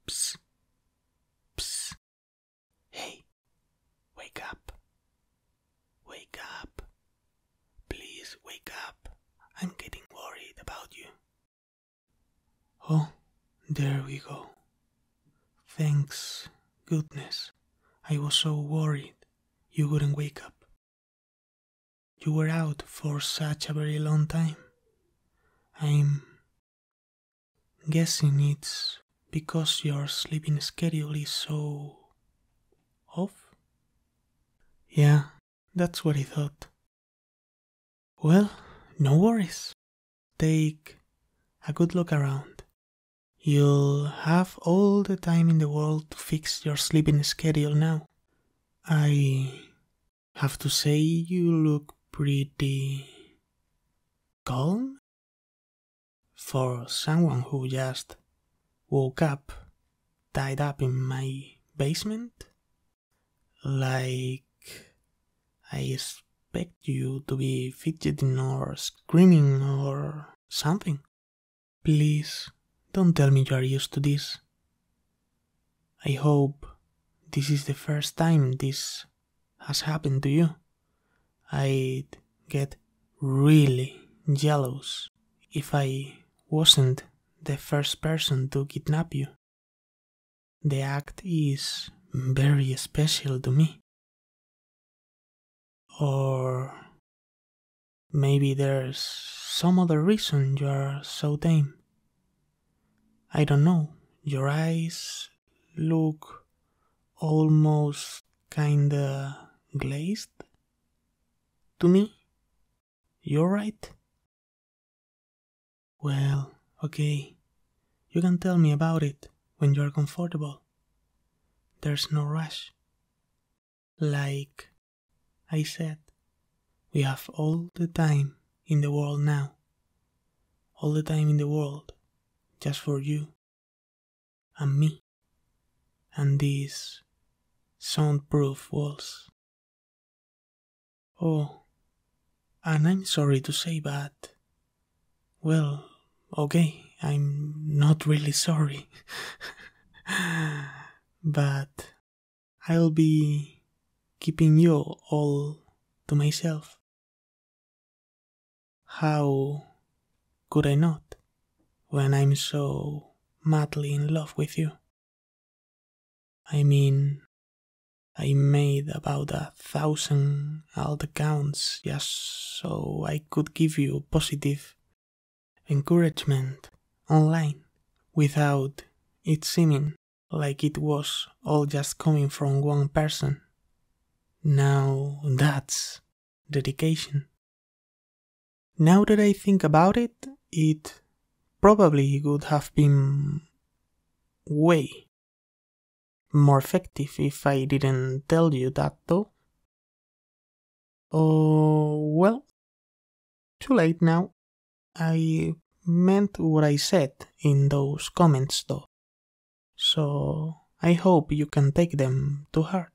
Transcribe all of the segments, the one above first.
Psst. Psst. Hey, wake up. Wake up. Please wake up. I'm getting worried about you. Oh, there we go. Thanks, goodness. I was so worried you wouldn't wake up. You were out for such a very long time. I'm guessing it's because your sleeping schedule is so off? Yeah, that's what I thought. Well, no worries. Take a good look around. You'll have all the time in the world to fix your sleeping schedule now. I have to say you look pretty calm for someone who just woke up tied up in my basement. Like I expect you to be fidgeting or screaming or something. Please don't tell me you are used to this. I hope this is the first time this has happened to you. I'd get really jealous if I wasn't the first person to kidnap you. The act is very special to me. Or maybe there's some other reason you are so tame. I don't know, your eyes look almost kinda glazed to me. You're right. Well, okay, you can tell me about it when you're comfortable. There's no rush. Like I said, we have all the time in the world now. All the time in the world, just for you and me and these soundproof walls. Oh, and I'm sorry to say, but, well, okay, I'm not really sorry. But I'll be keeping you all to myself. How could I not, when I'm so madly in love with you? I mean, I made about 1,000 alt accounts just so I could give you positive encouragement online without it seeming like it was all just coming from one person. Now that's dedication. Now that I think about it, it probably would have been way more effective if I didn't tell you that though. Oh, well, too late now. I meant what I said in those comments though, so I hope you can take them to heart.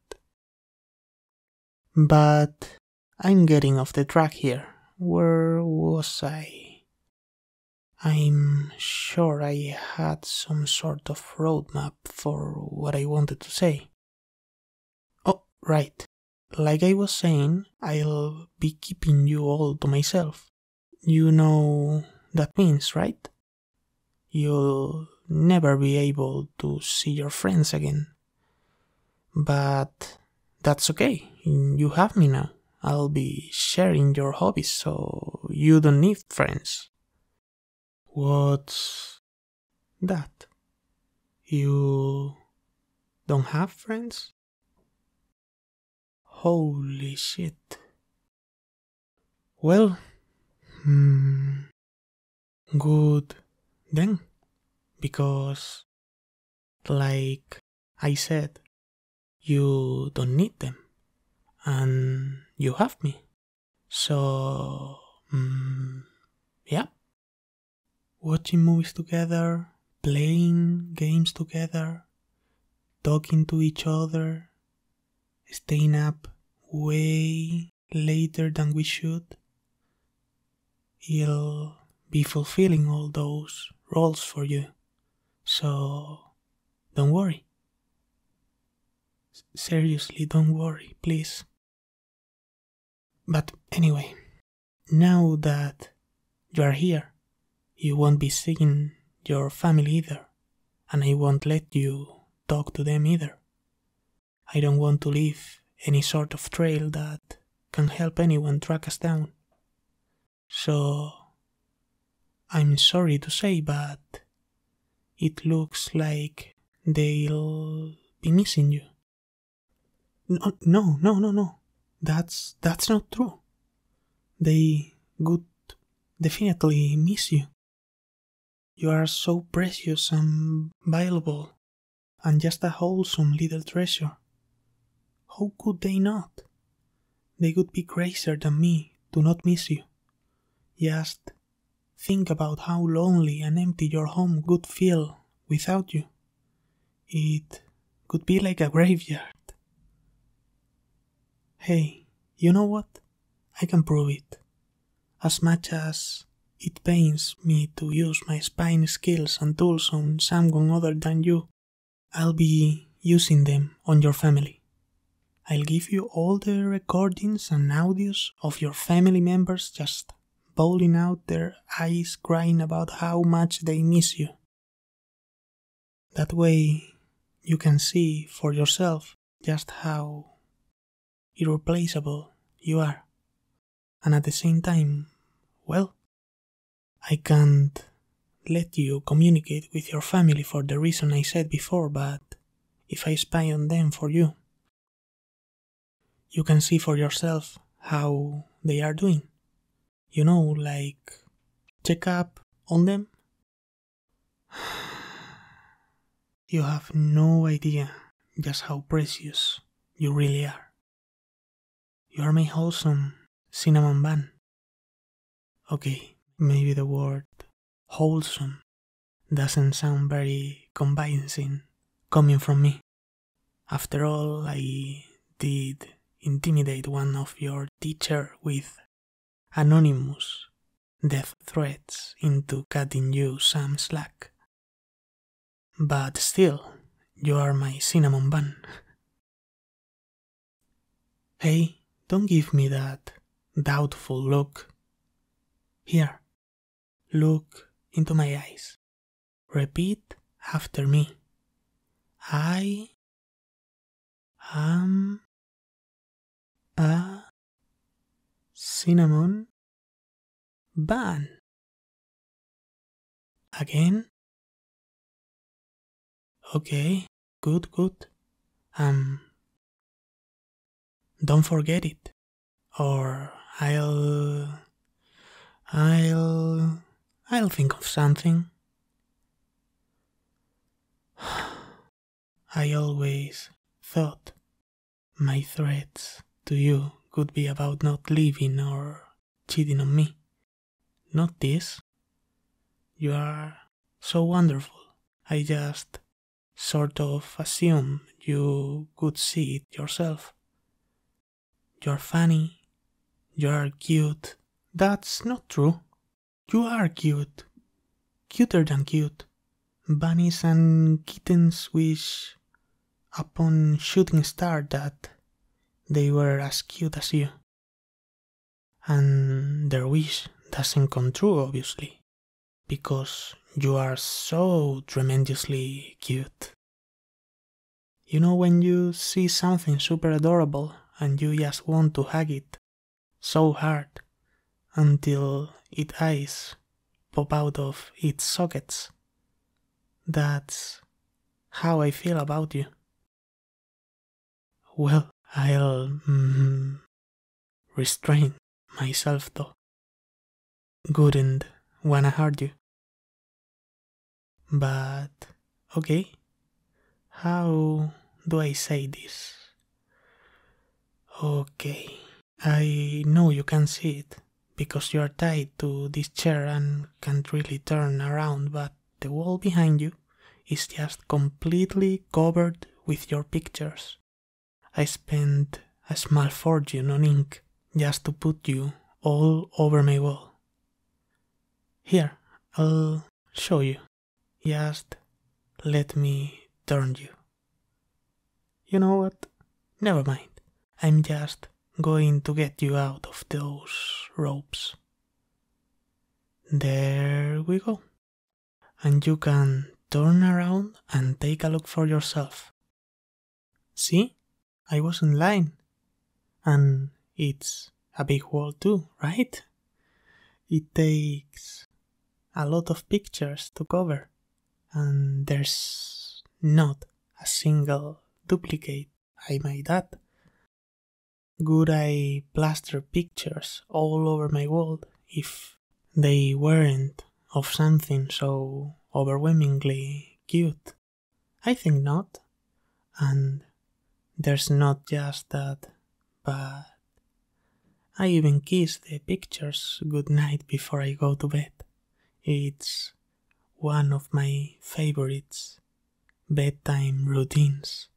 But I'm getting off the track here. Where was I? I'm sure I had some sort of roadmap for what I wanted to say. Oh, right. Like I was saying, I'll be keeping you all to myself. You know that means, right? You'll never be able to see your friends again. But that's okay, you have me now. I'll be sharing your hobbies, so you don't need friends. What's that? You don't have friends? Holy shit. Well, good then, because, like I said, you don't need them, and you have me. So, yeah. Watching movies together, playing games together, talking to each other, staying up way later than we should. It'll be fulfilling all those roles for you. So, Don't worry. Seriously, don't worry, please. But anyway, now that you are here, you won't be seeing your family either, and I won't let you talk to them either. I don't want to leave any sort of trail that can help anyone track us down. So, I'm sorry to say, but it looks like they'll be missing you. No. That's not true. They would definitely miss you. You are so precious and valuable, and just a wholesome little treasure. How could they not? They would be crazier than me to not miss you. Just think about how lonely and empty your home would feel without you. It could be like a graveyard. Hey, you know what? I can prove it. As much as it pains me to use my spying skills and tools on someone other than you, I'll be using them on your family. I'll give you all the recordings and audios of your family members just bawling out their eyes crying about how much they miss you. That way you can see for yourself just how irreplaceable you are. And at the same time, well, I can't let you communicate with your family for the reason I said before, but if I spy on them for you, you can see for yourself how they are doing. You know, like, check up on them. You have no idea just how precious you really are. You are my wholesome cinnamon bun. Okay, maybe the word wholesome doesn't sound very convincing coming from me. After all, I did intimidate one of your teacher with anonymous death threats into cutting you some slack. But still, you are my cinnamon bun. Hey, don't give me that doubtful look. Here, look into my eyes. Repeat after me. I am a cinnamon bun. Again. Okay, good. Don't forget it, or I'll think of something. I always thought my threats to you could be about not leaving or cheating on me. Not this. You are so wonderful. I just sort of assumed you could see it yourself. You're funny. You're cute. That's not true. You are cute. Cuter than cute. Bunnies and kittens wish upon shooting star that they were as cute as you. And their wish doesn't come true, obviously, because you are so tremendously cute. You know when you see something super adorable and you just want to hug it so hard until its eyes pop out of its sockets? That's how I feel about you. Well, I'll restrain myself though. Wouldn't wanna hurt you. But, okay, how do I say this? Okay, I know you can see it, because you are tied to this chair and can't really turn around, but the wall behind you is just completely covered with your pictures. I spent a small fortune on ink just to put you all over my wall. Here, I'll show you. Just let me turn you. You know what? Never mind. I'm just going to get you out of those ropes. There we go. And you can turn around and take a look for yourself. See? I was in line. And it's a big wall too, right? It takes a lot of pictures to cover, and there's not a single duplicate, I might add. Would I plaster pictures all over my wall if they weren't of something so overwhelmingly cute? I think not. And there's not just that, but I even kiss the pictures goodnight before I go to bed. It's one of my favorites bedtime routines.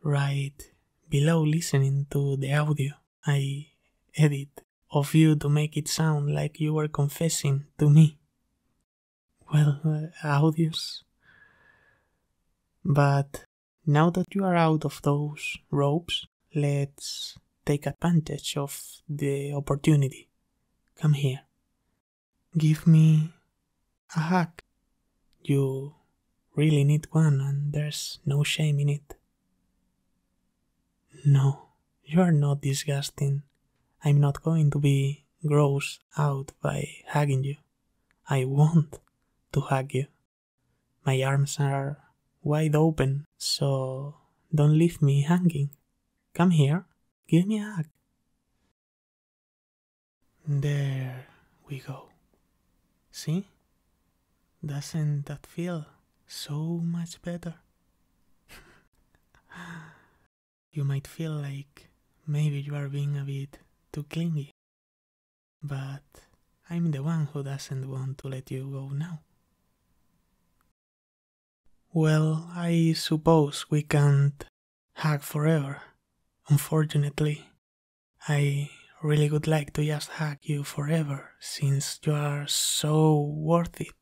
Right below listening to the audio I edit of you to make it sound like you were confessing to me. Well, audios. But now that you are out of those ropes, let's take advantage of the opportunity. Come here. Give me a hug. You really need one, and there's no shame in it. No, you are not disgusting. I'm not going to be grossed out by hugging you. I want to hug you. My arms are wide open, so don't leave me hanging. Come here, give me a hug. There we go. See? Doesn't that feel so much better? You might feel like maybe you are being a bit too clingy, but I'm the one who doesn't want to let you go now. Well, I suppose we can't hug forever. Unfortunately, I really would like to just hug you forever since you are so worth it.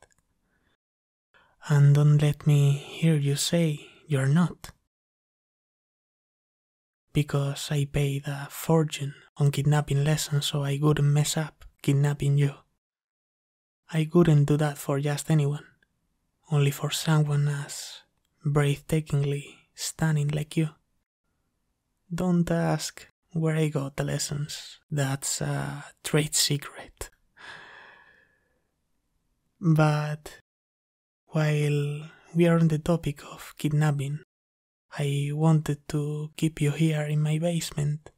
And don't let me hear you say you're not. Because I paid a fortune on kidnapping lessons so I wouldn't mess up kidnapping you. I wouldn't do that for just anyone, only for someone as breathtakingly stunning like you. Don't ask where I got the lessons, that's a trade secret. But while we are on the topic of kidnapping, I wanted to keep you here in my basement,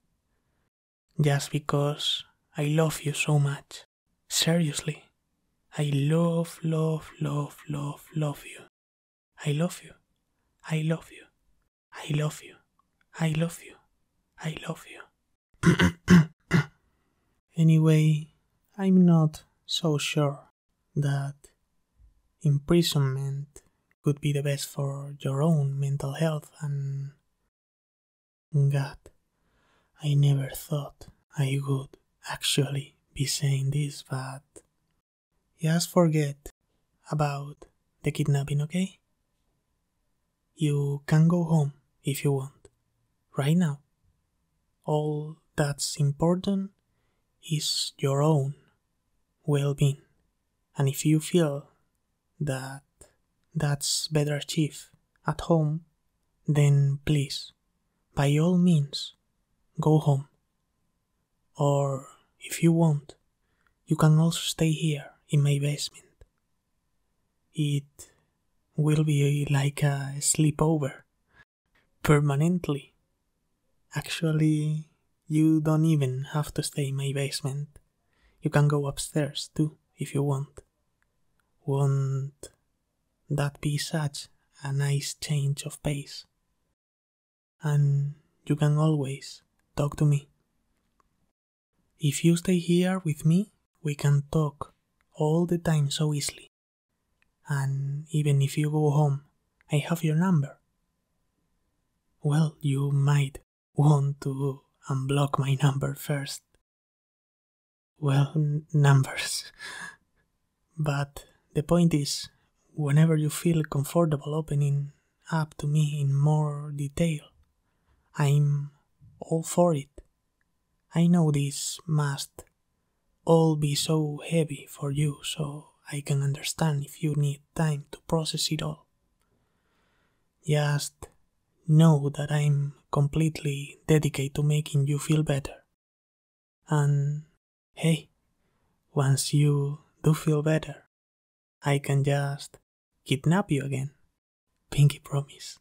just because I love you so much. Seriously, I love you. I love you. I love you. I love you. I love you. I love you. Anyway, I'm not so sure that imprisonment could be the best for your own mental health, and God, I never thought I would actually be saying this, but just forget about the kidnapping, okay? You can go home if you want, right now. All that's important is your own well-being, and if you feel that that's better achieved at home, then please, by all means, go home. Or if you want, you can also stay here in my basement. It will be like a sleepover, permanently. Actually, you don't even have to stay in my basement. You can go upstairs too, if you want. Won't that be such a nice change of pace? And you can always talk to me. If you stay here with me, we can talk all the time so easily. And even if you go home, I have your number. Well, you might want to unblock my number first. Well, numbers. But the point is, whenever you feel comfortable opening up to me in more detail. I'm all for it. I know this must all be so heavy for you, so I can understand if you need time to process it all. Just know that I'm completely dedicated to making you feel better. And hey, once you do feel better, I can just kidnap you again. Pinky promise.